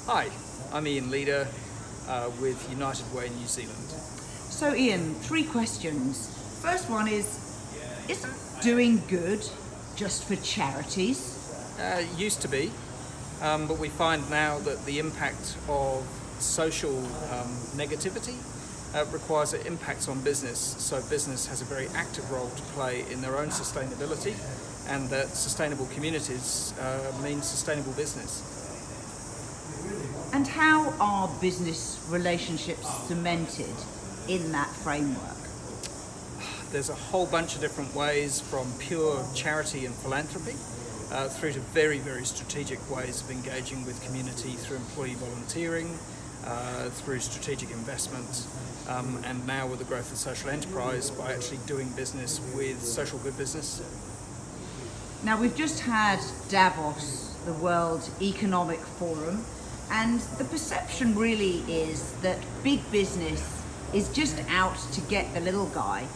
Hi, I'm Ian Leader with United Way New Zealand. So Ian, 3 questions. First one is, isn't doing good just for charities? Used to be, but we find now that the impact of social negativity requires that impacts on business, so business has a very active role to play in their own sustainability, and that sustainable communities means sustainable business. And how are business relationships cemented in that framework? There's a whole bunch of different ways, from pure charity and philanthropy through to very, very strategic ways of engaging with community through employee volunteering, through strategic investment, and now with the growth of social enterprise by actually doing business with social good business. Now we've just had Davos, the World Economic Forum, and the perception really is that big business is just out to get the little guy.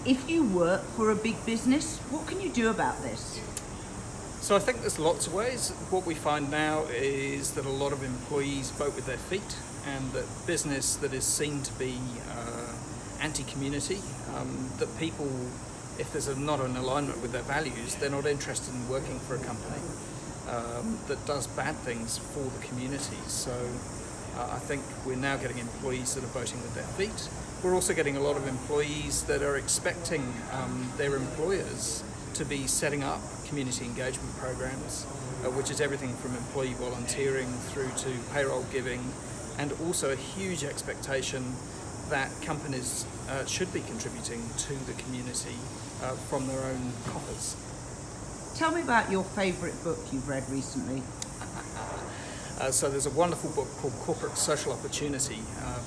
If you work for a big business, what can you do about this? So I think there's lots of ways. What we find now is that a lot of employees vote with their feet, and that business that is seen to be anti-community, that people, if there's not an alignment with their values, they're not interested in working for a company that does bad things for the community. So I think we're now getting employees that are voting with their feet. We're also getting a lot of employees that are expecting their employers to be setting up community engagement programs, which is everything from employee volunteering through to payroll giving, and also a huge expectation that companies should be contributing to the community from their own coffers. Tell me about your favourite book you've read recently. So there's a wonderful book called Corporate Social Opportunity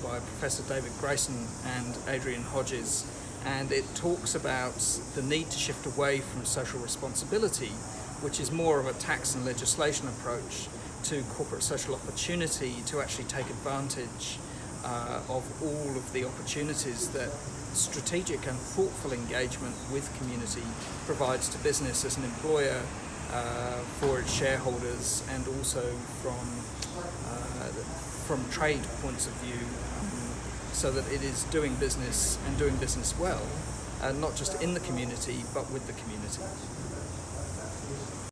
by Professor David Grayson and Adrian Hodges, and it talks about the need to shift away from social responsibility, which is more of a tax and legislation approach, to corporate social opportunity, to actually take advantage of all of the opportunities that strategic and thoughtful engagement with community provides to business as an employer, for its shareholders, and also from trade points of view, so that it is doing business and doing business well, not just in the community but with the community.